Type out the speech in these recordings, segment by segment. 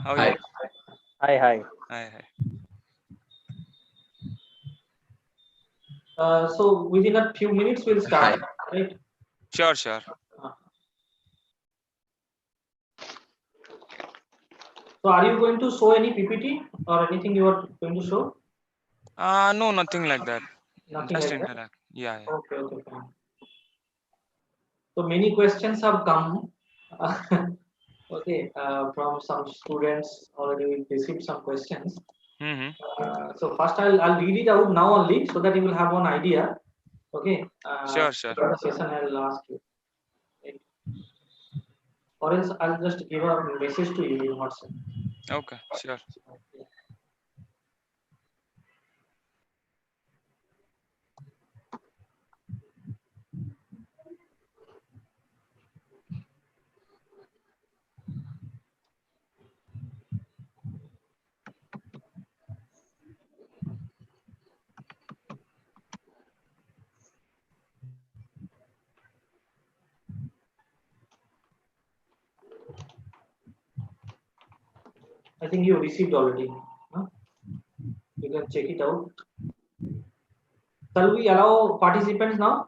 How are Hi. you? Hi, hi. Hi. So within a few minutes we'll start, right? Sure. So are you going to show any PPT or anything you are going to show? No, nothing like that. Nothing Just like that? interact. Yeah. Okay, fine. So many questions have come. Okay, from some students already we received some questions. Mm-hmm. So first I'll read it out now only so that you will have one idea. Okay. Sure. During the session I'll ask you. Right? Or else I'll just give a message to you in WhatsApp. Okay, sure. I think you received already. Huh? You can check it out. Shall we allow participants now?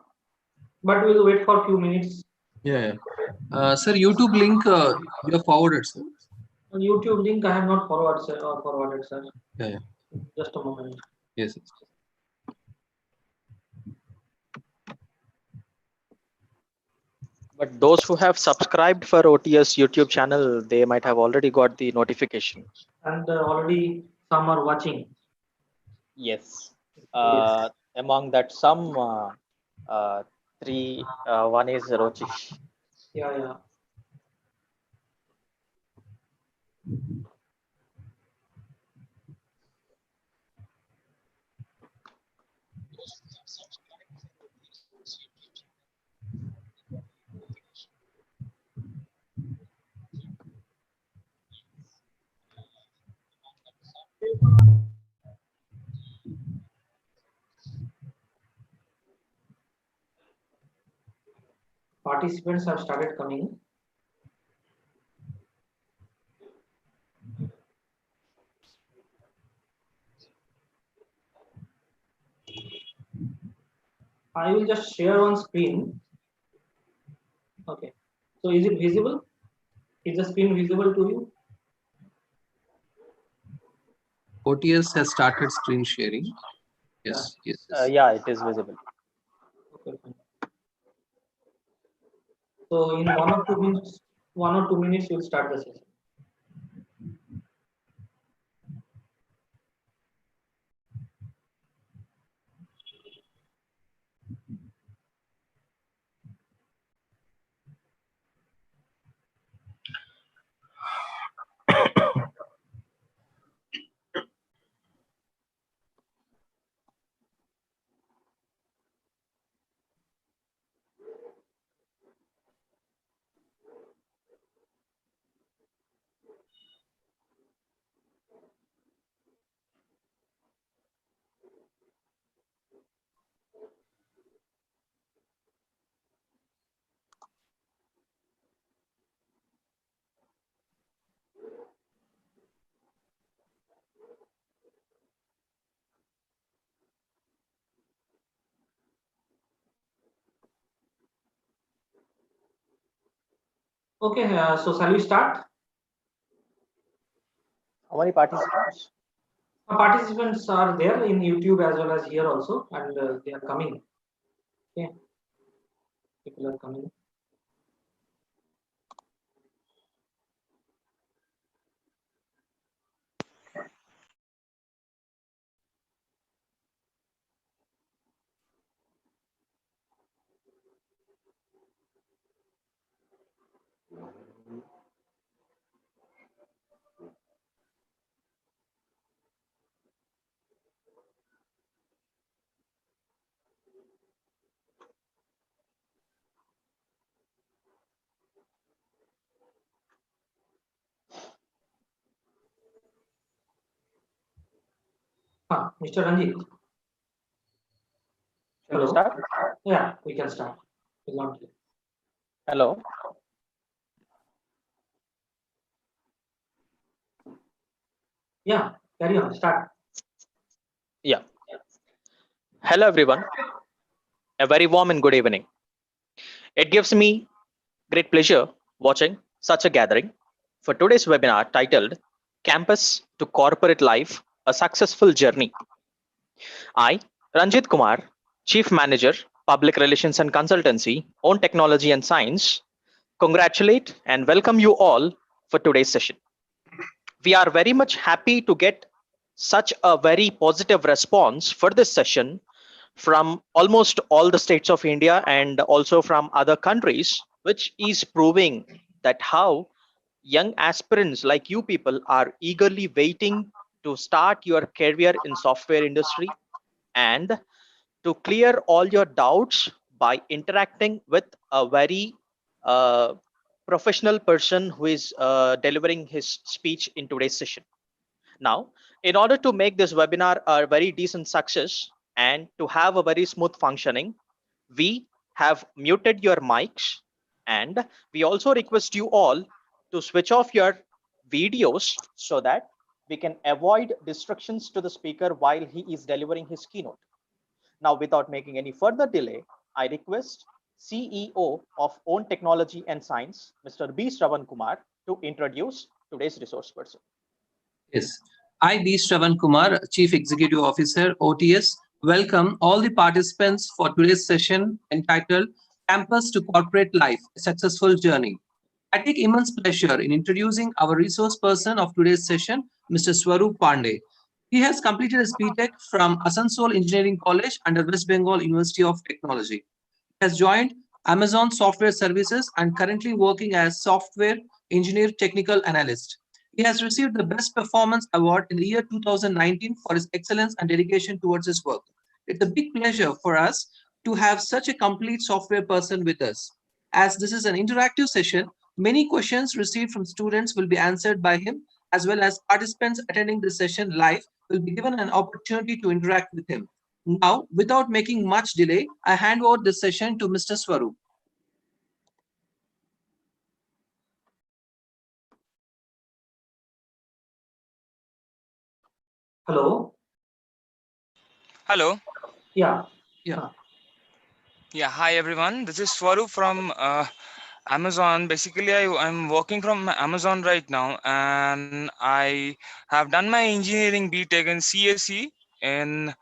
But we'll wait for a few minutes. Yeah. Sir, YouTube link you have forwarded, sir. On YouTube link I have not forwarded, sir. Yeah. Just a moment. Yes. But those who have subscribed for OTS YouTube channel, they might have already got the notification. And already some are watching. Yes. Yes. Among that, some three. One is Rochish. Yeah. Participants have started coming. I will just share on screen. Okay. So is it visible? Is the screen visible to you? OTS has started screen sharing. Yes. Yeah, it is visible. Okay, fine. So in 1 or 2 minutes, we'll start the session. Okay, so shall we start? How many participants? Participants are there in YouTube as well as here also, and they are coming. Okay, people are coming. Mr. Ranjit. Shall we start? Yeah, we can start. Hello. Yeah, carry on. Start. Yeah. Hello, everyone. A very warm and good evening. It gives me great pleasure watching such a gathering for today's webinar titled Campus to Corporate Life, a Successful Journey. I, Ranjit Kumar, Chief Manager, Public Relations and Consultancy, Own Technology and Science, congratulate and welcome you all for today's session. We are very much happy to get such a very positive response for this session from almost all the states of India and also from other countries, which is proving that how young aspirants like you people are eagerly waiting to start your career in software industry and to clear all your doubts by interacting with a very uh, professional person who is delivering his speech in today's session. Now, in order to make this webinar a very decent success and to have a very smooth functioning, we have muted your mics and we also request you all to switch off your videos so that we can avoid distractions to the speaker while he is delivering his keynote. Now, without making any further delay, I request CEO of Own Technology and Science, Mr. B. Shravan Kumar, to introduce today's resource person. Yes. I, B. Shravan Kumar, Chief Executive Officer, OTS, welcome all the participants for today's session entitled Campus to Corporate Life, a Successful Journey. I take immense pleasure in introducing our resource person of today's session, Mr. Swaroop Pandey. He has completed his BTech from Asansol Engineering College under West Bengal University of Technology. He has joined Amazon Software Services and currently working as Software Engineer Technical Analyst. He has received the Best Performance Award in the year 2019 for his excellence and dedication towards his work. It's a big pleasure for us to have such a complete software person with us. As this is an interactive session, many questions received from students will be answered by him, as well as participants attending the session live will be given an opportunity to interact with him. Now, without making much delay, I hand over the session to Mr. Swaroop. Hello. Hello. Yeah. Yeah. Yeah, hi everyone. This is Swaroop from Amazon. Basically, I'm working from Amazon right now, and I have done my engineering BTech in CSE in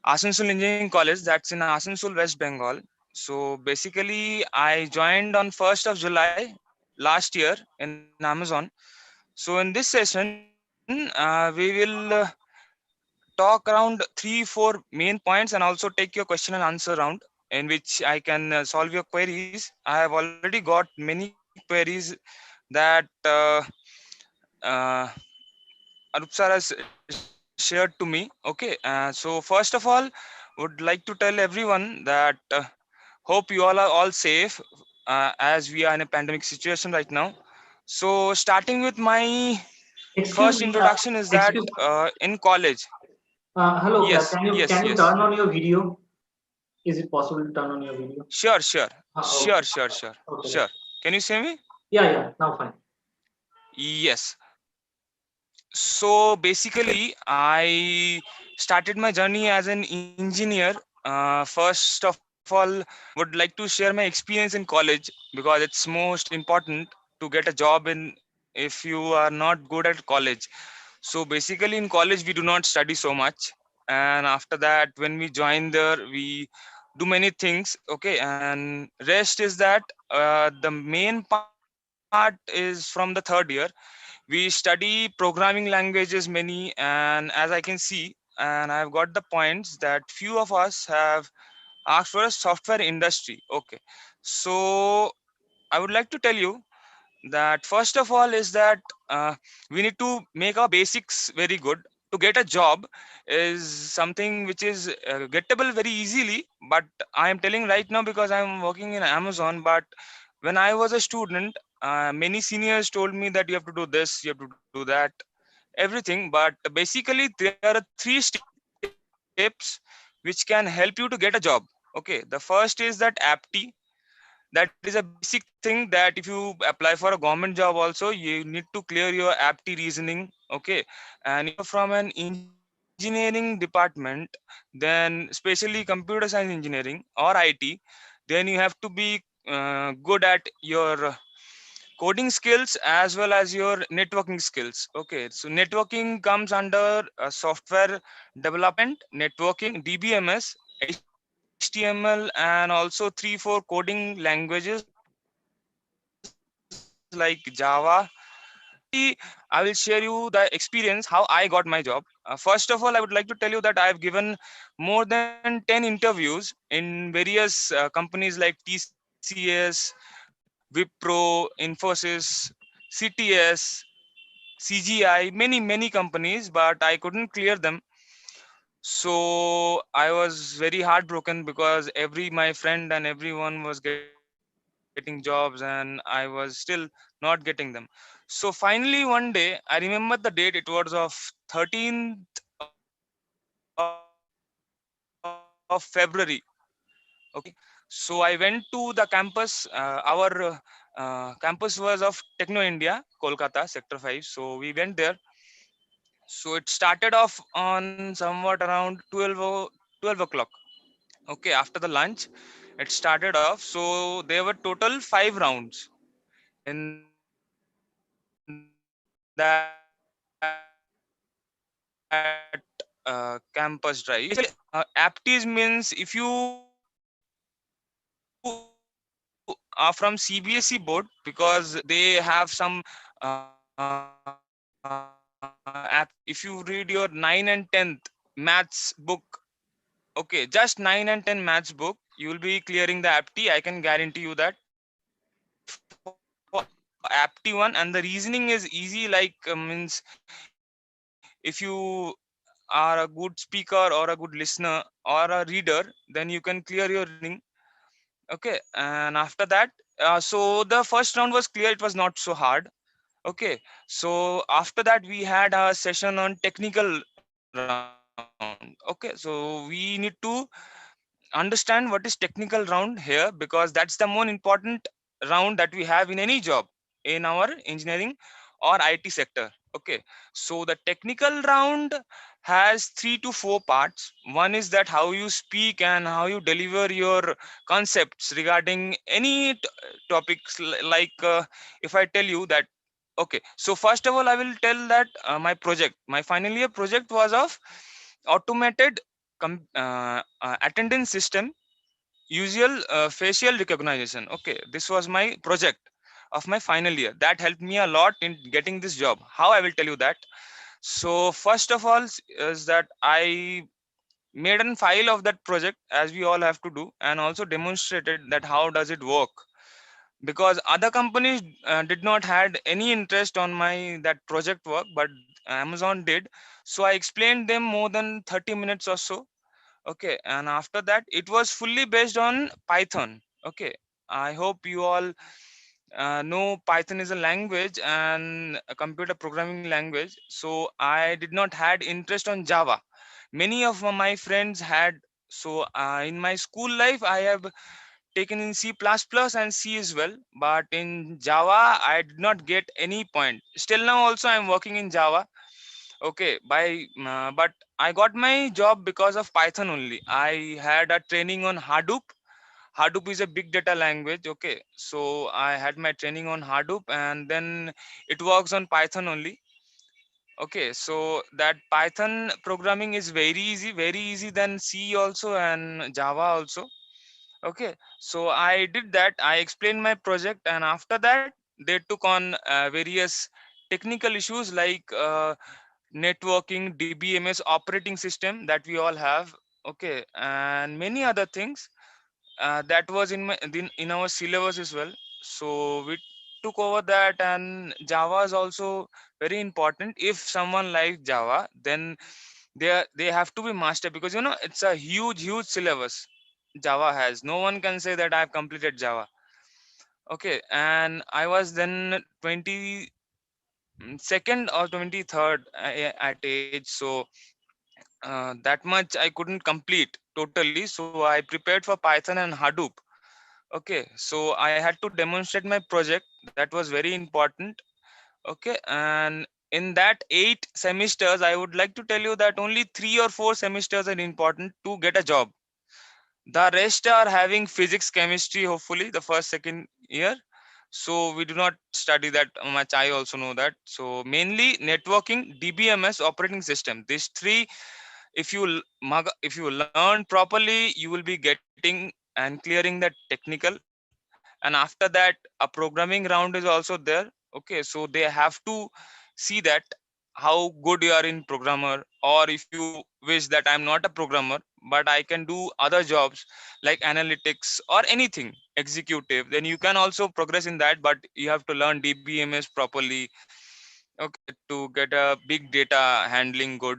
Asansol Engineering College. That's in Asansol, West Bengal. So basically, I joined on 1st of July last year in Amazon. So in this session, we will talk around 3-4 main points and also take your question and answer round in which I can solve your queries. I have already got many queries that uh, Arup sir has shared to me. Okay, so first of all, would like to tell everyone that hope you all are all safe as we are in a pandemic situation right now. So starting with my Excuse first me. introduction is that Excuse. in college. Hello. Yes, Can you yes, yes. turn on your video? Is it possible to turn on your video? Sure, sure, sure, Okay. sure, sure, Okay. sure. Can you see me? Yeah. Yeah. Now fine. Yes. So basically, I started my journey as an engineer. First of all, would like to share my experience in college because it's most important to get a job in if you are not good at college. So basically, in college, we do not study so much, and after that, when we join there, we do many things. Okay, and rest is that the main part is from the third year. We study programming languages many, and as I can see, and I've got the points that few of us have asked for a software industry. Okay, so I would like to tell you that first of all is that we need to make our basics very good. To get a job is something which is gettable very easily, but I am telling right now because I'm working in Amazon. But when I was a student, many seniors told me that you have to do this, you have to do that, everything. But basically there are 3 steps which can help you to get a job. Okay, the first is that apti, that is a basic thing that if you apply for a government job also, you need to clear your apti reasoning. Okay, and if you're from an engineering department, then especially computer science engineering or IT, then you have to be good at your coding skills as well as your networking skills. Okay, so networking comes under software development, networking, DBMS, HTML, and also 3 4 coding languages like Java. I will share you the experience how I got my job. First of all, I would like to tell you that I have given more than 10 interviews in various companies like TCS, Wipro, Infosys, CTS, CGI, many companies, but I couldn't clear them. So I was very heartbroken because every my friend and everyone was getting jobs and I was still not getting them. So finally one day, I remember the date, it was of 13th of February. Okay, so I went to the campus. Our campus was of Techno India, Kolkata, Sector 5. So we went there. So it started off on somewhat around 12 o'clock. Okay, after the lunch, it started off. So there were total 5 rounds in that campus drive. Aptis means if you are from CBSE board, because they have some if you read your 9 and 10th maths book, okay, just 9 and 10 maths book, you will be clearing the apti. I can guarantee you that. For apti 1, and the reasoning is easy, like means if you are a good speaker or a good listener or a reader, then you can clear your reasoning. Okay, and after that, so the first round was clear, it was not so hard. Okay, so after that we had a session on technical round. Okay, so we need to understand what is technical round here, because that's the more important round that we have in any job in our engineering or IT sector. Okay, so the technical round has 3 to 4 parts. One is that how you speak and how you deliver your concepts regarding any topics. If I tell you that, okay, so first of all I will tell that my final year project was of automated attendance system, usual facial recognition. Okay, this was my project of my final year that helped me a lot in getting this job. How, I will tell you that. So first of all is that I made a file of that project, as we all have to do, and also demonstrated that how does it work, because other companies did not had any interest on my that project work, but Amazon did. So I explained them more than 30 minutes or so. Okay, and after that it was fully based on Python. Okay, I hope you all know Python is a language and a computer programming language. So I did not had interest on Java. Many of my friends had. So in my school life I have taken in C++ and C as well, but in Java I did not get any point. Still now also I'm working in Java. Okay, but I got my job because of Python only. I had a training on Hadoop. Hadoop is a big data language. Okay, so I had my training on Hadoop, and then it works on Python only. Okay, so that Python programming is very easy than C also and Java also. Okay, so I did that. I explained my project, and after that they took on various technical issues like networking, DBMS, operating system that we all have. Okay, and many other things that was in our syllabus as well. So we took over that, and Java is also very important. If someone likes Java, then they have to be master, because it's a huge syllabus Java has. No one can say that I've completed Java. Okay, and I was then 22nd or 23rd at age. So that much I couldn't complete totally. So I prepared for Python and Hadoop. Okay, so I had to demonstrate my project. That was very important. Okay, and in that 8 semesters, I would like to tell you that only 3 or 4 semesters are important to get a job. The rest are having physics, chemistry, hopefully the first, second year. So we do not study that much. I also know that. So mainly networking, DBMS, operating system. These three, if you learn properly, you will be getting and clearing that technical. And after that, a programming round is also there. Okay, so they have to see that how good you are in programmer, or if you wish that I'm not a programmer but I can do other jobs like analytics or anything executive, then you can also progress in that, but you have to learn DBMS properly, okay, to get a big data handling good.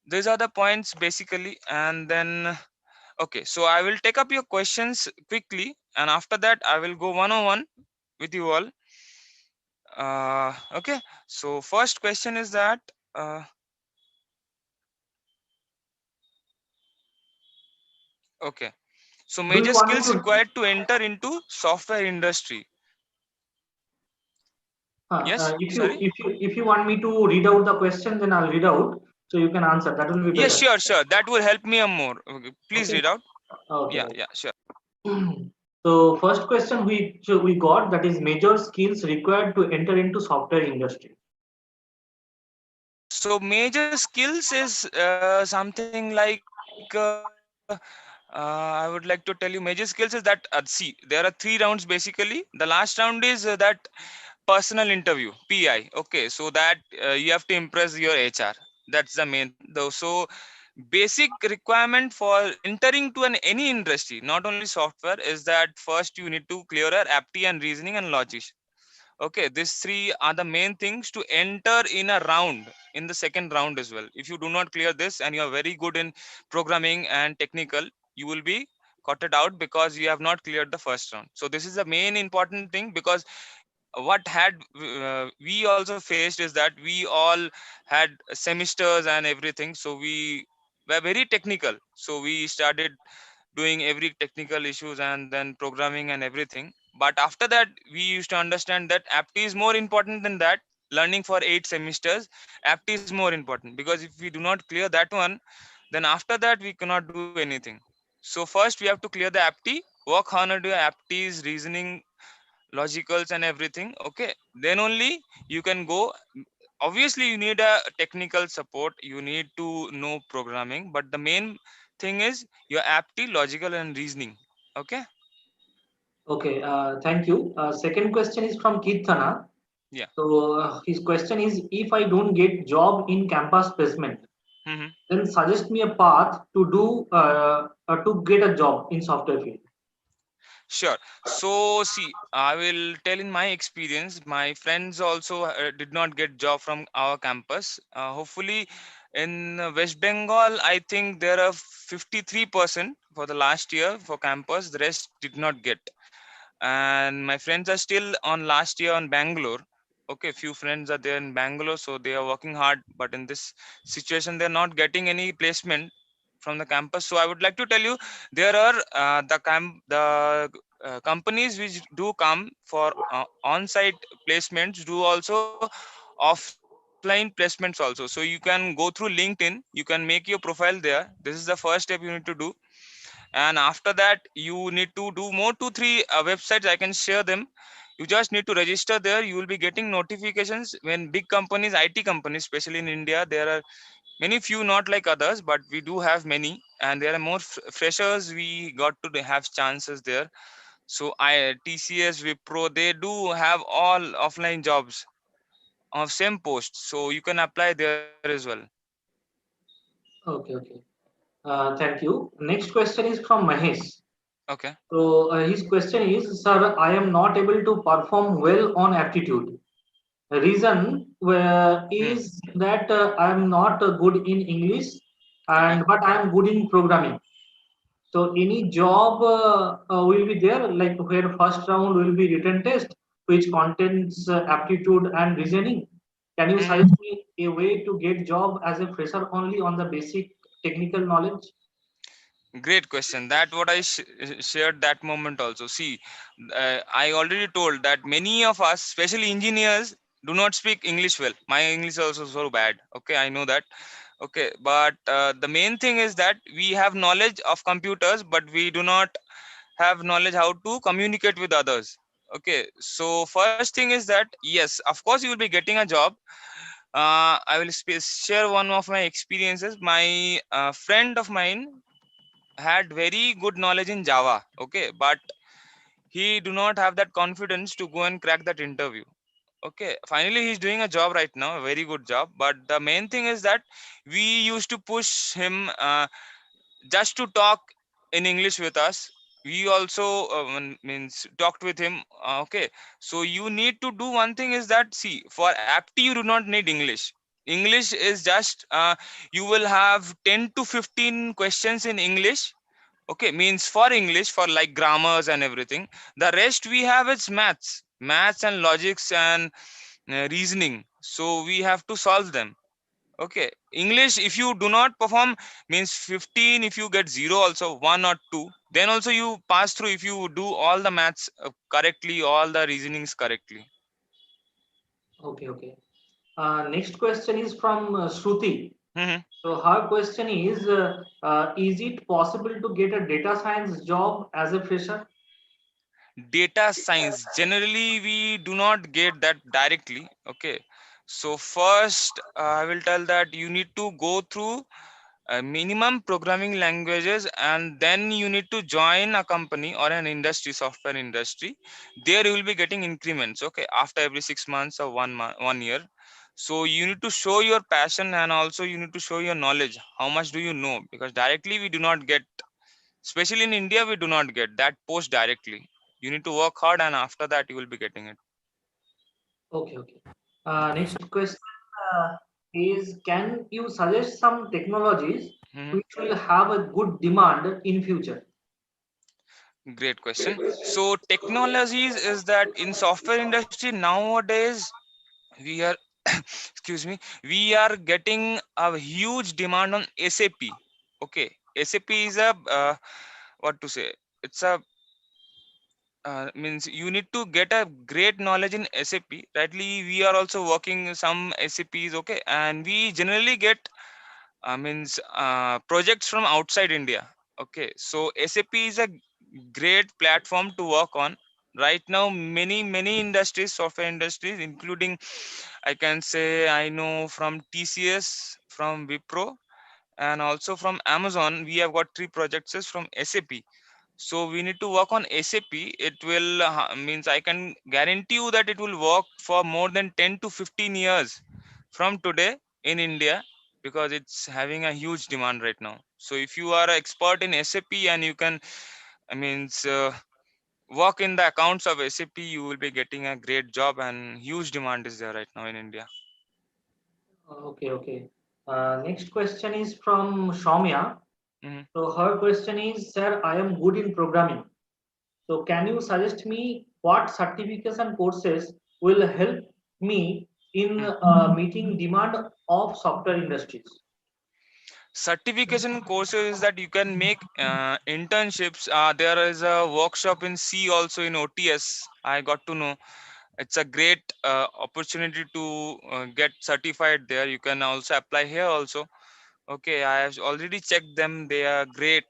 These are the points basically. And then, okay, so I will take up your questions quickly, and after that I will go one on one with you all. Okay, so first question is that, uh, okay, so Do you major want me skills to? required to enter into software industry. Yes, If you sorry. want me to read out the question, then I'll read out, so you can answer. That will be Yes, better. sure, sure. That will help me a more. Okay, please Okay. read out. Okay. Yeah, Right. yeah, sure. So first question we got, that is major skills required to enter into software industry. So major skills is something like, I would like to tell you major skills is that, see, there are 3 rounds basically. The last round is that personal interview, PI. Okay, so that you have to impress your HR. That's the main though. So basic requirement for entering to an any industry, not only software, is that first you need to clear your apti and reasoning and logic. Okay, these 3 are the main things to enter in a round, in the second round as well. If you do not clear this and you are very good in programming and technical, you will be cutted out because you have not cleared the first round. So this is the main important thing, because what had we also faced is that we all had semesters and everything, so we were very technical, so we started doing every technical issues and then programming and everything. But after that we used to understand that apti is more important than that. Learning for 8 semesters, apti is more important, because if we do not clear that one, then after that we cannot do anything. So first we have to clear the apti, work hard on your aptis, reasoning, logicals and everything. Okay, then only you can go. Obviously you need a technical support, you need to know programming, but the main thing is your apti, logical and reasoning. Okay. Okay. Thank you. Second question is from Kirtana. Yeah. So his question is, if I don't get job in campus placement, Hmm. then suggest me a path to get a job in software field. Sure. So see, I will tell in my experience. My friends also did not get job from our campus. Hopefully, in West Bengal, I think there are 53% for the last year for campus. The rest did not get. And my friends are still on last year on Bangalore. Okay, few friends are there in Bangalore, so they are working hard. But in this situation, they're not getting any placement from the campus. So I would like to tell you, there are the companies which do come for on-site placements do also offline placements also. So you can go through LinkedIn, you can make your profile there. This is the first step you need to do. And after that you need to do more 2 3 websites, I can share them. You just need to register there. You will be getting notifications when big companies, IT companies, especially in India, there are many few, not like others, but we do have many, and there are more freshers. We got to have chances there. So I TCS, Wipro, they do have all offline jobs of same post, so you can apply there as well. Okay. Okay. Thank you. Next question is from Mahesh. Okay. So his question is, sir, I am not able to perform well on aptitude. The reason Hmm. is that I am not good in English, Okay. and but I am good in programming. So any job will be there, like where first round will be written test, which contains aptitude and reasoning. Can you Hmm. suggest me a way to get job as a fresher only on the basic technical knowledge? Great question. That what I shared that moment also. See, I already told that many of us, especially engineers, do not speak English well. My English is also so bad. Okay, I know that. Okay, but the main thing is that we have knowledge of computers, but we do not have knowledge how to communicate with others. Okay, so first thing is that yes, of course you will be getting a job. I will share one of my experiences. My friend of mine had very good knowledge in Java. Okay, but he do not have that confidence to go and crack that interview. Okay, finally he's doing a job right now, a very good job. But the main thing is that we used to push him just to talk in English with us. We also means talked with him. Okay, so you need to do one thing is that, see, for apti you do not need English. English is just you will have 10 to 15 questions in English. Okay, means for English, for like grammars and everything. The rest we have is maths and logics and reasoning, so we have to solve them. Okay, English, if you do not perform, means 15, if you get 0 also, 1 or 2, then also you pass through if you do all the maths correctly, all the reasonings correctly. Okay, okay. Next question is from Shruti. Mhm. So her question is it possible to get a data science job as a fresher? Data science, generally we do not get that directly. Okay, so first I will tell that you need to go through minimum programming languages, and then you need to join a company or an industry, software industry. There you will be getting increments, okay, after every 6 months or 1 month, 1 year. So you need to show your passion, and also you need to show your knowledge, how much do you know, because directly we do not get, especially in India, we do not get that post directly. You need to work hard, and after that you will be getting it. Okay, okay. Next question is, can you suggest some technologies Mhm. which will have a good demand in future? Great question. So technologies is that in software industry nowadays we are excuse me, we are getting a huge demand on SAP. Okay, SAP is a what to say, it's a means you need to get a great knowledge in SAP. Rightly, we are also working some SAPs. Okay, and we generally get means projects from outside India. Okay, so SAP is a great platform to work on. Right now many industries, software industries, including, I can say, I know from TCS, from Wipro, and also from Amazon, we have got 3 projects from SAP. So we need to work on SAP. It will means I can guarantee you that it will work for more than 10 to 15 years from today in India, because it's having a huge demand right now. So if you are an expert in SAP and you can, I means work in the accounts of SAP, you will be getting a great job, and huge demand is there right now in India. Okay, okay. Next question is from Shaumya. Mhm. So her question is, sir, I am good in programming. So can you suggest me what certification courses will help me in Mm. meeting demand of software industries? Certification courses that you can make internships. There is a workshop in C also in OTS. I got to know it's a great opportunity to get certified there. You can also apply here also. Okay, I have already checked them. They are great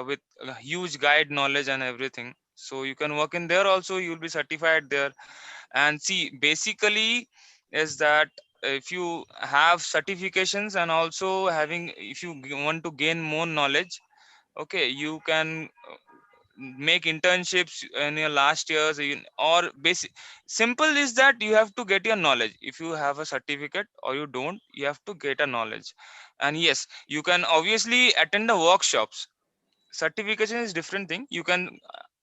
with a huge guide knowledge and everything. So you can work in there also. You'll be certified there. And see, basically is that if you have certifications, and also having, if you want to gain more knowledge, okay, you can make internships in your last years, or basic, simple is that you have to get your knowledge. If you have a certificate or you don't, you have to get a knowledge. And yes, you can obviously attend the workshops. Certification is different thing. You can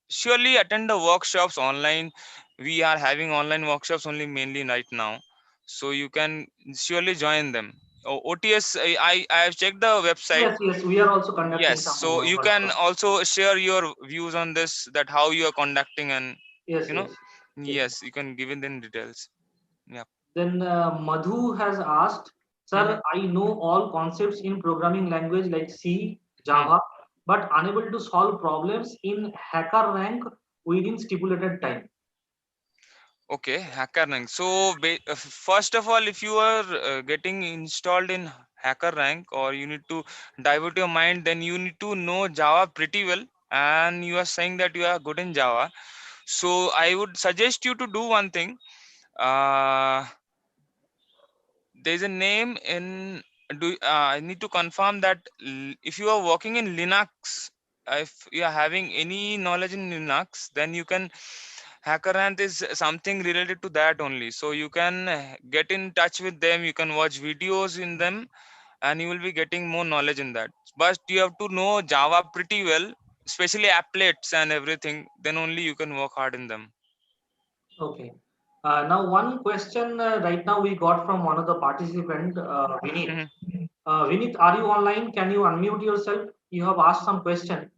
surely attend the workshops online. We are having online workshops only mainly right now, so you can surely join them. OTS, I have checked the website. Yes, yes, we are also conducting Yes, some so you can workshops. also share your views on this, that how you are conducting, and Yes, you know, yes, yes. yes, you can give it in details. Yeah. Then Madhu has asked, Hmm. sir, I know all concepts in programming language like C, Hmm. Java. but unable to solve problems in hacker rank within stipulated time. Okay, HackerRank. So first of all, if you are getting installed in HackerRank, or you need to divert your mind, then you need to know Java pretty well. And you are saying that you are good in Java. So I would suggest you to do one thing. Uh, there's a name in I need to confirm that if you are working in Linux, if you are having any knowledge in Linux, then you can Hackerranth is something related to that only. So you can get in touch with them, you can watch videos in them, and you will be getting more knowledge in that. But you have to know Java pretty well, especially applets and everything, then only you can work hard in them. Okay. Now one question right now we got from one of the participant, Vinith. Mhm. Vinith, are you online? Can you unmute yourself? You have asked some question.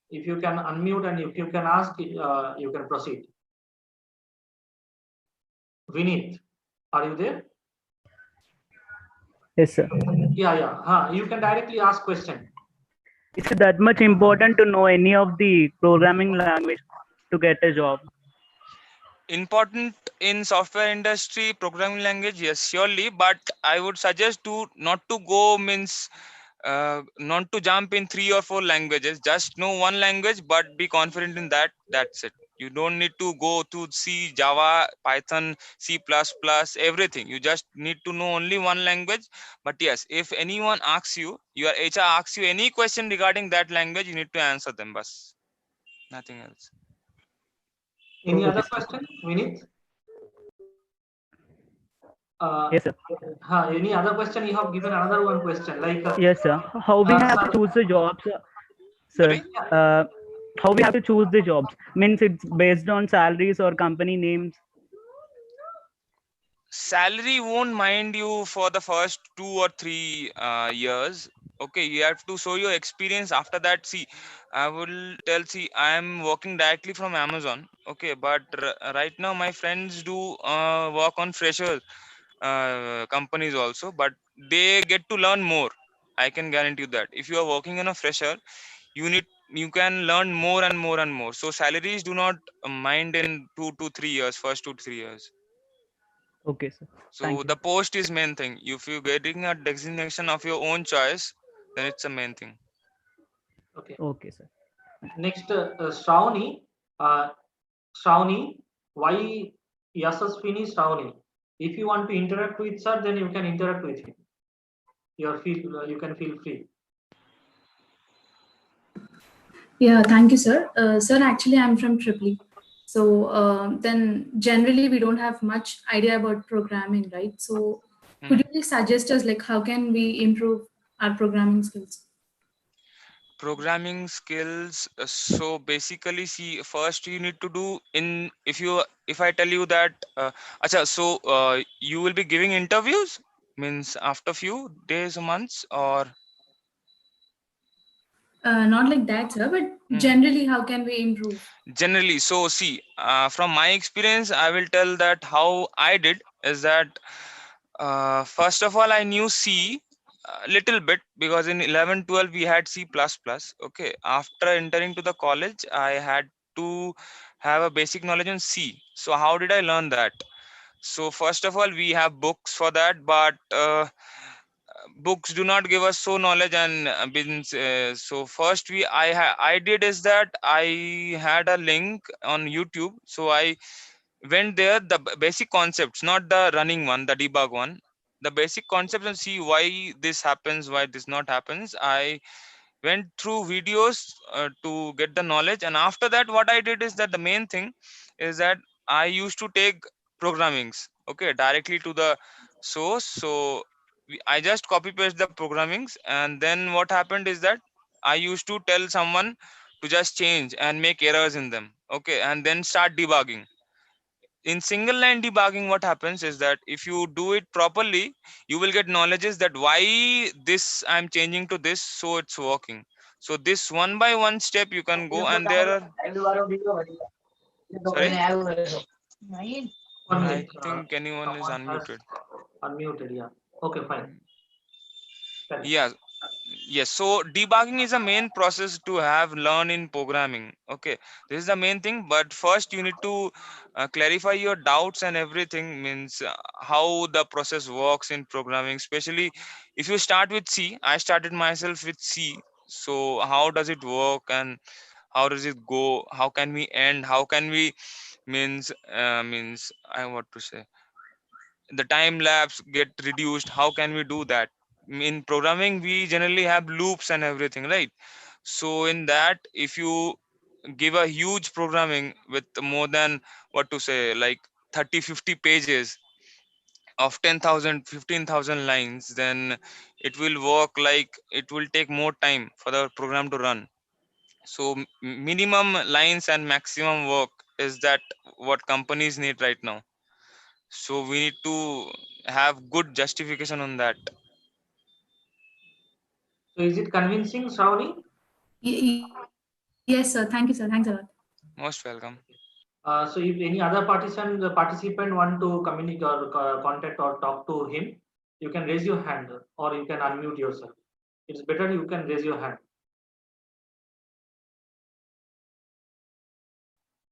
If you can unmute and if you can ask, you can proceed. Vinith, are you there? Yes, sir. Yeah. You can directly ask question. Is it that much important to know any of the programming language to get a job? Important in software industry, programming language, yes, surely, but I would suggest to not to go means not to jump in 3 or 4 languages. Just know one language, but be confident in that. That's it. You don't need to go to C, Java, Python, C++, everything. You just need to know only one language. But yes, if anyone asks you, your HR asks you any question regarding that language, you need to answer them, bas. Nothing else. Any Okay, other sir. question, Vinith? Yes, sir. Any other question? You have given another one question like. Yes, sir. How we have to Sir, choose the jobs, sir? Sorry? How we have to choose the jobs? Means it's based on salaries or company names? Salary won't mind you for the first 2 or 3 years. Okay, you have to show your experience. After that, see, I will tell, see, I am working directly from Amazon. Okay, but right now my friends do work on fresher companies also, but they get to learn more. I can guarantee you that if you are working on a fresher, you can learn more and more and more. So salaries do not mind in 2 to 3 years, first 2 to 3 years. Okay, sir. So Thank you. the post is main thing. If you're getting a designation of your own choice, then it's a main thing. okay. Okay, sir. Next, Shravani. Shravani, why Yasaswini Shravani? If you want to interact with sir, then you can interact with him. You can feel free. Yeah, thank you, sir. Sir, actually, I'm from Tripoli. So then generally we don't have much idea about programming, right? So could Mhm. you please suggest us like how can we improve our programming skills? Programming skills. So basically, see, first you need to do in if I tell you that, acha, so you will be giving interviews means after few days or months, or Not like that, sir, but Mhm. generally how can we improve? Generally. So see, from my experience, I will tell that how I did is that first of all, I knew C a little bit because in 11 12 we had C++. Okay, after entering to the college, I had to have a basic knowledge on C. So how did I learn that? So first of all, we have books for that, but books do not give us so knowledge. And so first I did is that I had a link on YouTube. So I went there, the basic concepts, not the running one, the debug one, the basic concepts, and see why this happens, why this not happens. I went through videos to get the knowledge. And after that, what I did is that the main thing is that I used to take programmings, okay, directly to the source. So I just copy paste the programmings, and then what happened is that I used to tell someone to just change and make errors in them, okay, and then start debugging. In single line debugging, what happens is that if you do it properly, you will get knowledges that why this I'm changing to this, so it's working. So this one by one step you can go. And there are, sorry, 1 minute. I think anyone is Someone has unmuted. unmuted. Yeah. Okay, fine. Correct. Yeah, Yes, so debugging is a main process to have learn in programming. Okay, this is the main thing. But first, you need to clarify your doubts and everything. Means how the process works in programming. Especially if you start with C. I started myself with C. So how does it work and how does it go? How can we end? How can we means I want to say the time lapse get reduced. How can we do that? In programming we generally have loops and everything, right? So in that, if you give a huge programming with more than what to say like 30-50 pages of 10,000 15,000 lines, then it will work like it will take more time for the program to run. So minimum lines and maximum work is that what companies need right now. So we need to have good justification on that. So is it convincing, Shravani? Yes, sir. Thank you, sir. Thanks a lot. Most welcome. So if any other participant want to communicate or contact or talk to him, you can raise your hand or you can unmute yourself. It's better you can raise your hand.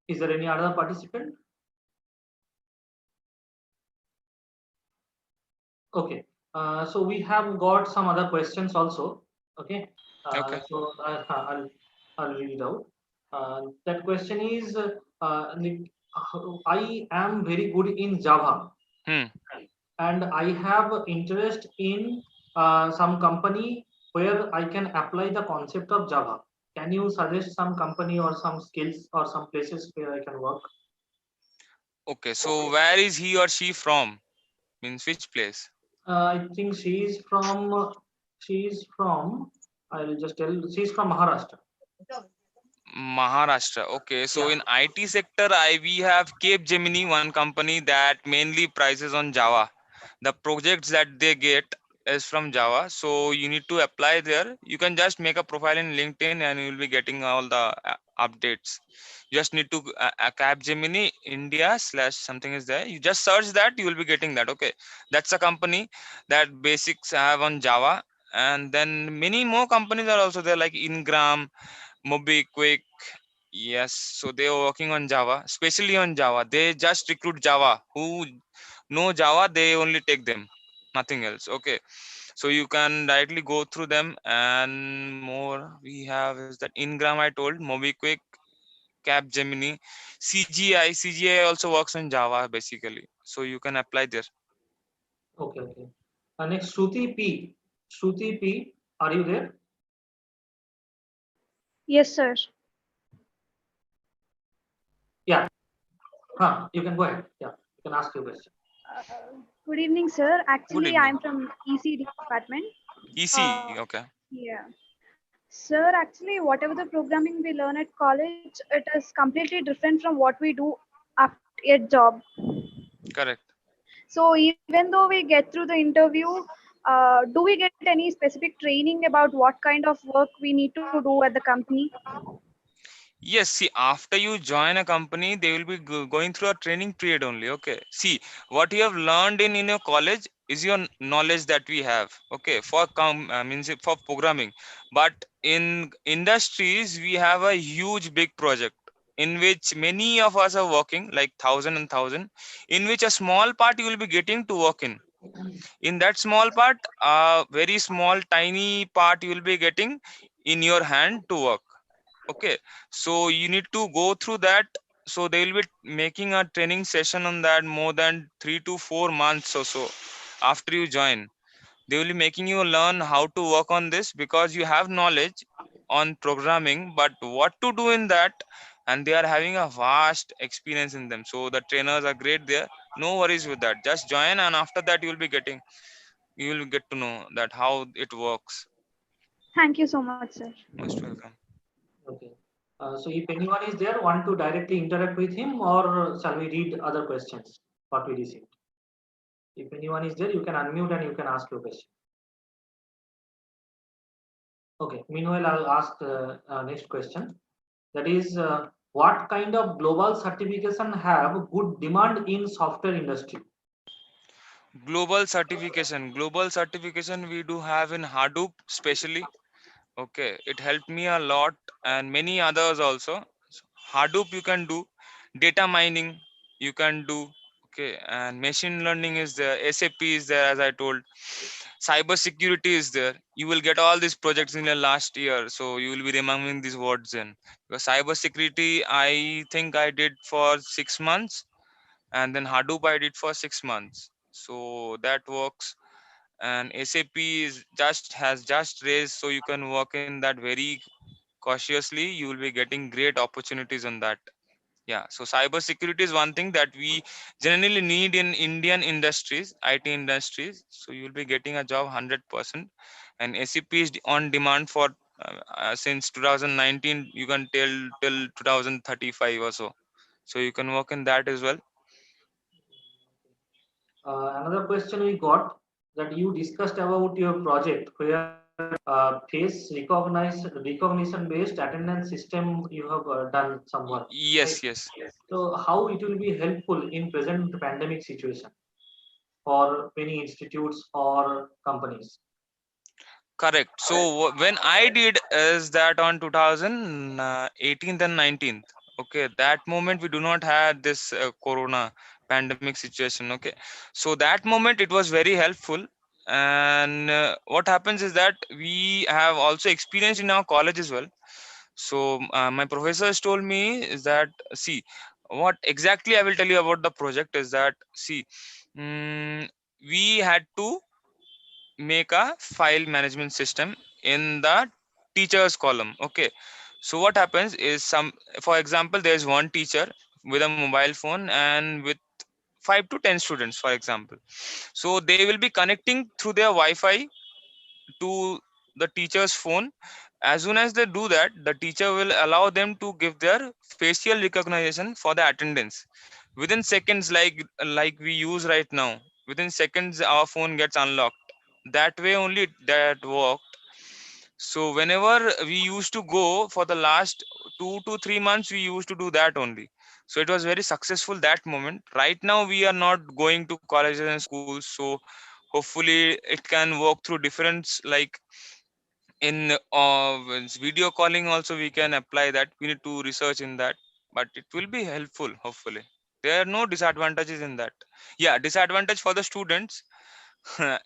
Is there any other participant? Okay. So we have got some other questions also. Okay. Okay. So I'll read it out. That question is, I am very good in Java, Hmm. and I have interest in some company where I can apply the concept of Java. Can you suggest some company or some skills or some places where I can work? Okay. So where is he or she from? Means which place? I think she's from, I'll just tell, she's from Maharashtra. Maharashtra. Okay. So Yeah. in IT sector, we have Cape Gemini, one company that mainly prices on Java. The projects that they get is from Java. So you need to apply there. You can just make a profile in LinkedIn and you will be getting all the updates. You just need to Capgemini India slash something is there. You just search that, you will be getting that. Okay, that's a company that basics have on Java, and then many more companies are also there like Ingram, MobiQuick. Yes, so they are working on Java, especially on Java. They just recruit Java. Who know Java, they only take them, nothing else. Okay, so you can directly go through them. And more we have is that Ingram I told, MobiQuick, Capgemini, CGI. CGI also works on Java basically. So you can apply there. Okay, okay. Next, Shruti P. Shruti P, are you there? Yes, sir. Yeah. You can go ahead. Yeah, you can ask your question. Good evening, sir. Good Actually, evening. I'm from EC department. EC, okay. Yeah. Sir, actually, whatever the programming we learn at college, it is completely different from what we do after a job. Correct. So even though we get through the interview, do we get any specific training about what kind of work we need to do at the company? Yes, see, after you join a company, they will be going through a training period only. Okay. See, what you have learned in your college is your knowledge that we have. Okay, for means for programming. But in industries, we have a huge big project in which many of us are working, like thousand and thousand, in which a small part you will be getting to work in. In that small part, a very small, tiny part you will be getting in your hand to work. Okay, so you need to go through that. So they will be making a training session on that more than 3 to 4 months or so after you join. They will be making you learn how to work on this because you have knowledge on programming, but what to do in that, and they are having a vast experience in them. So the trainers are great there. No worries with that. Just join, and after that you will get to know that how it works. Thank you so much, sir. Most welcome. Okay. So if anyone is there, want to directly interact with him, or shall we read other questions what we received? If anyone is there, you can unmute and you can ask your question. Okay. Meanwhile, I'll ask next question. That is, what kind of global certification have good demand in software industry? Global certification we do have in Hadoop specially. Okay, it helped me a lot, and many others also. So, Hadoop you can do, data mining you can do. Okay, and machine learning is there, SAP is there, as I told. Cyber security is there. You will get all these projects in the last year, so you will be remembering these words in. Because cyber security, I think I did for 6 months, and then Hadoop I did for 6 months. So that works. And SAP is just has just raised, so you can work in that very cautiously. You will be getting great opportunities on that. Yeah, so cyber security is one thing that we generally need in Indian industries, IT industries. So you will be getting a job 100%. And SAP is on demand for since 2019. You can tell till 2035 or so. So you can work in that as well. Another question we got, that you discussed about your project where face recognition based attendance system you have done some work, right? Yes, yes. So how it will be helpful in present pandemic situation for many institutes or companies? Correct. So when I did is that on 2018 and 19th. Okay, that moment we do not have this corona pandemic situation. Okay, so that moment it was very helpful. And what happens is that we have also experienced in our college as well. So my professors told me is that, see, what exactly I will tell you about the project is that, see, mm, we had to make a file management system in the teachers column. Okay, so what happens is, some, for example, there's one teacher with a mobile phone and with 5 to 10 students, for example. So they will be connecting through their Wi-Fi to the teacher's phone. As soon as they do that, the teacher will allow them to give their facial recognition for the attendance within seconds, like we use right now. Within seconds our phone gets unlocked. That way only that worked. So whenever we used to go for the last 2 to 3 months, we used to do that only. So it was very successful that moment. Right now we are not going to colleges and schools, so hopefully it can work through different, like in video calling also we can apply that. We need to research in that, but it will be helpful hopefully. There are no disadvantages in that. Yeah, disadvantage for the students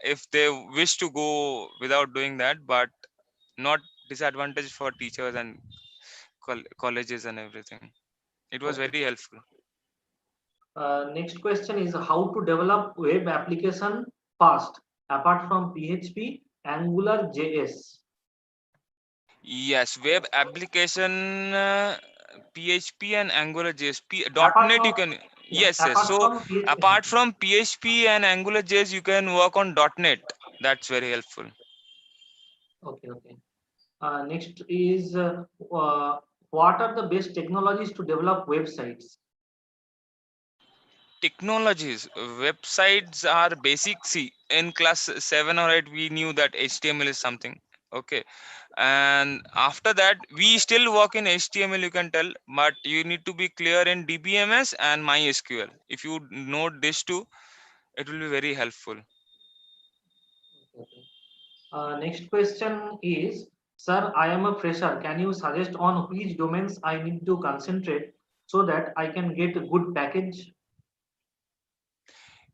if they wish to go without doing that, but not disadvantage for teachers and colleges and everything. It was Okay. very helpful. Next question is how to develop web application fast apart from PHP, Angular, JS. Yes, web application, PHP and Angular JS, Apart .NET you from, can. yeah, Yes, yes. apart So from PHP. apart from PHP and Angular JS, you can work on .NET. That's very helpful. Okay, okay. Next is what are the best technologies to develop websites? Technologies, websites are basic. See, in class 7 or 8 we knew that HTML is something. Okay, and after that we still work in HTML, you can tell, but you need to be clear in DBMS and MySQL. If you know this too, it will be very helpful. Okay. Next question is, sir, I am a fresher. Can you suggest on which domains I need to concentrate so that I can get a good package?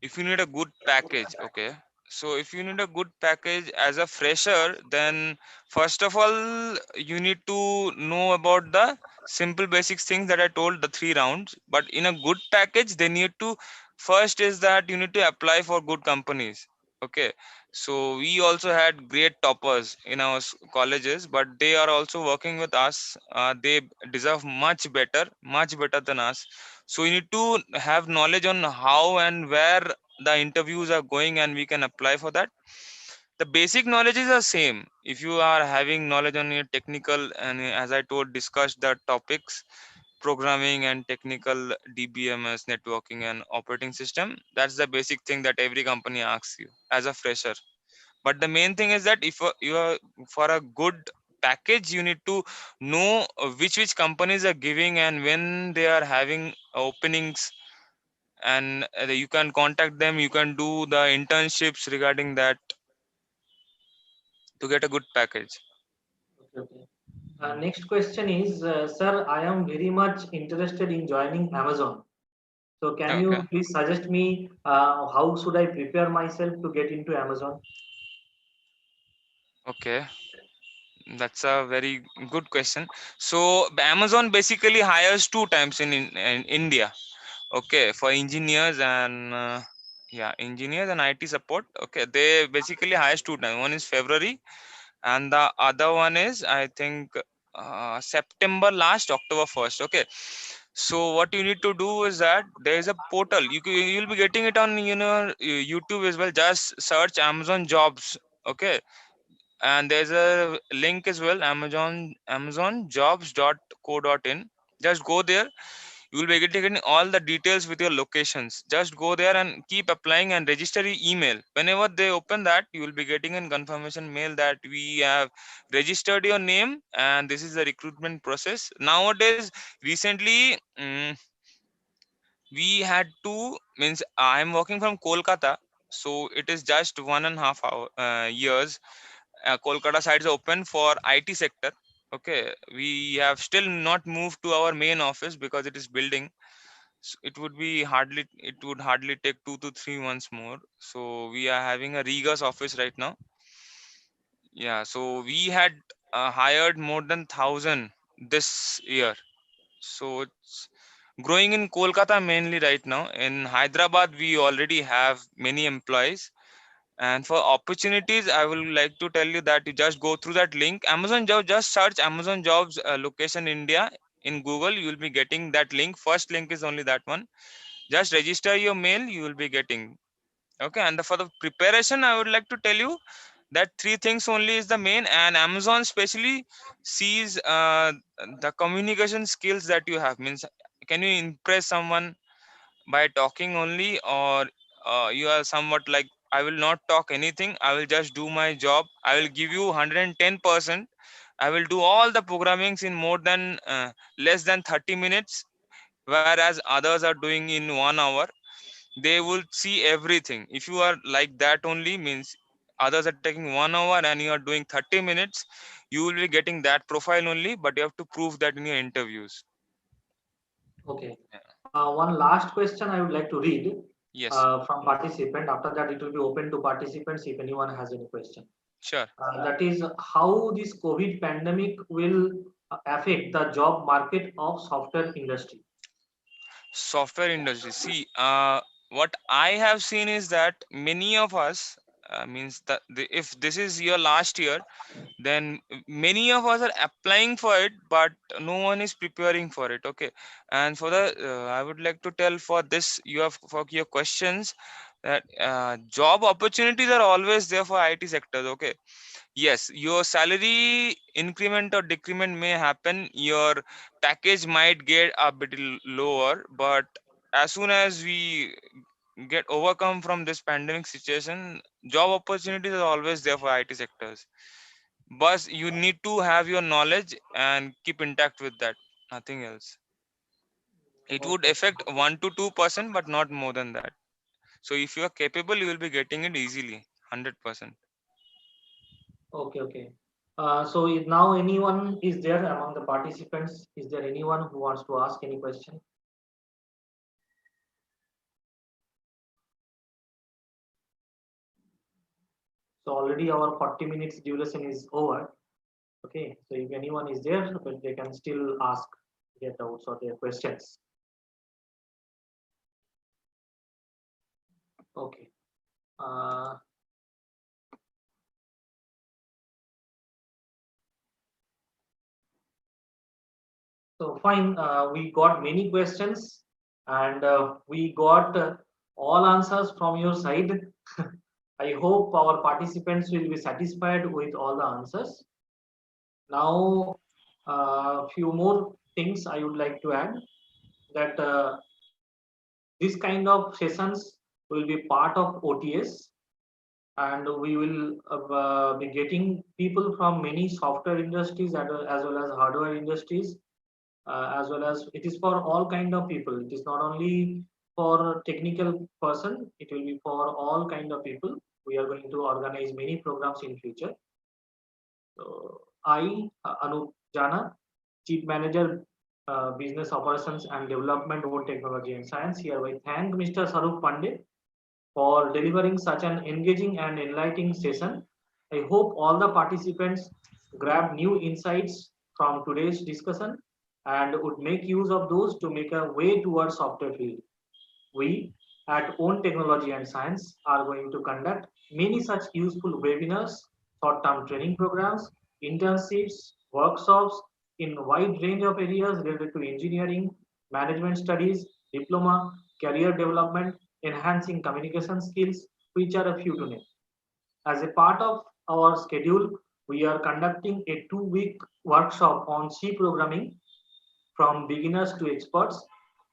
If you need a good package, okay, so if you need a good package as a fresher, then first of all you need to know about the simple basics things that I told, the 3 rounds. But in a good package they need to, first is that you need to apply for good companies. Okay, so we also had great toppers in our colleges, but they are also working with us. They deserve much better than us. So you need to have knowledge on how and where the interviews are going, and we can apply for that. The basic knowledge is the same. If you are having knowledge on your technical, and as I told, discussed the topics, programming and technical, DBMS, networking and operating system, that's the basic thing that every company asks you as a fresher. But the main thing is that if you are for a good package, you need to know which companies are giving and when they are having openings, and you can contact them. You can do the internships regarding that to get a good package. Okay, okay. Next question is, sir, I am very much interested in joining Amazon. So can Okay. you please suggest me how should I prepare myself to get into Amazon? Okay, that's a very good question. So Amazon basically hires two times in India. Okay, for engineers and yeah, engineers and IT support. Okay, they basically hires two times. One is February, and the other one is, I think, September last, October 1st. Okay, so what you need to do is that there is a portal. You'll be getting it on YouTube as well. Just search Amazon jobs. Okay, and there's a link as well, amazonjobs.co.in. Just go there. You will be getting all the details with your locations. Just go there and keep applying and register your email. Whenever they open that, you will be getting a confirmation mail that we have registered your name and this is the recruitment process. Nowadays, recently, we had to, means I'm working from Kolkata, so it is just 1.5 years. Kolkata side is open for IT sector. Okay, we have still not moved to our main office because it is building. So it would hardly take 2 to 3 months more. So we are having a Riga's office right now. Yeah, so we had hired more than 1,000 this year. So it's growing in Kolkata mainly right now. In Hyderabad, we already have many employees. And for opportunities, I will like to tell you that you just go through that link. Amazon Job, just search Amazon Jobs location India in Google. You will be getting that link. First link is only that one. Just register your mail. You will be getting. Okay. And for the preparation, I would like to tell you that three things only is the main. And Amazon especially sees the communication skills that you have. Means, can you impress someone by talking only, or you are somewhat like, I will not talk anything, I will just do my job, I will give you 110%, I will do all the programmings in more than less than 30 minutes, whereas others are doing in 1 hour. They will see everything. If you are like that only, means others are taking 1 hour and you are doing 30 minutes, you will be getting that profile only, but you have to prove that in your interviews. Okay. Yeah. One last question I would like to read Yes, from participant. After that, it will be open to participants if anyone has any question. sure. That is how this COVID pandemic will affect the job market of software industry. Software industry, see, what I have seen is that many of us, means that if this is your last year, then many of us are applying for it, but no one is preparing for it. Okay, and for the I would like to tell for this, you have for your questions, that job opportunities are always there for IT sectors. Okay, yes, your salary increment or decrement may happen, your package might get a bit lower, but as soon as we get overcome from this pandemic situation, job opportunities are always there for IT sectors. But you need to have your knowledge and keep intact with that, nothing else. It would Okay, affect 1 to 2%, but not more than that. So if you are capable, you will be getting it easily, 100%. okay, okay. So is now anyone is there among the participants? Is there anyone who wants to ask any question? So already our 40 minutes duration is over. Okay, so if anyone is there, but they can still ask their doubts or their questions. Okay. Uh, so fine, we got many questions and we got all answers from your side. I hope our participants will be satisfied with all the answers. Now, a few more things I would like to add, that this kind of sessions will be part of OTS, and we will be getting people from many software industries as well as hardware industries, as well as it is for all kind of people. It is not only for technical person. It will be for all kind of people. We are going to organize many programs in future. So I, Anup Jana, Chief Manager, Business Operations and Development, Old Technology and Science, hereby thank Mr. Sarup Pandey for delivering such an engaging and enlightening session. I hope all the participants grab new insights from today's discussion and would make use of those to make a way towards software field. We at Own Technology and Science are going to conduct many such useful webinars, short-term training programs, internships, workshops in a wide range of areas related to engineering, management studies, diploma, career development, enhancing communication skills, which are a few to name. As a part of our schedule, we are conducting a 2-week workshop on C programming from beginners to experts.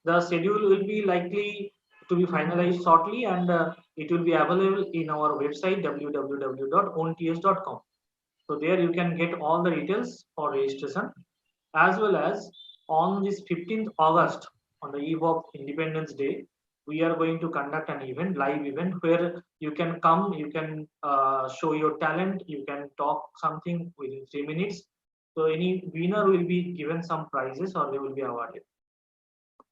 The schedule will be likely to be finalized shortly, and it will be available in our website www.ownts.com. So there you can get all the details for registration, as well as on this 15th August, on the eve of Independence Day, we are going to conduct an event, live event, where you can come, you can show your talent, you can talk something within 3 minutes. So any winner will be given some prizes or they will be awarded.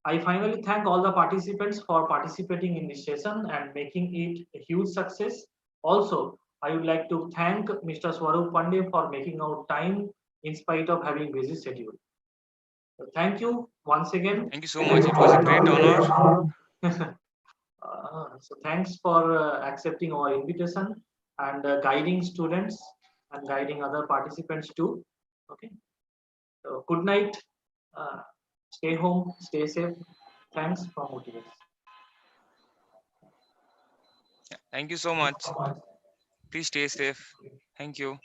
I finally thank all the participants for participating in this session and making it a huge success. Also, I would like to thank Mr. Swarup Pandey for making out time in spite of having busy schedule. So thank you once again. Thank you so much. It was a great honor. So thanks for accepting our invitation and guiding students and guiding other participants too. Okay. So good night. Stay home. Stay safe. Thanks for motivating. Thank you so much. Please stay safe. Thank you.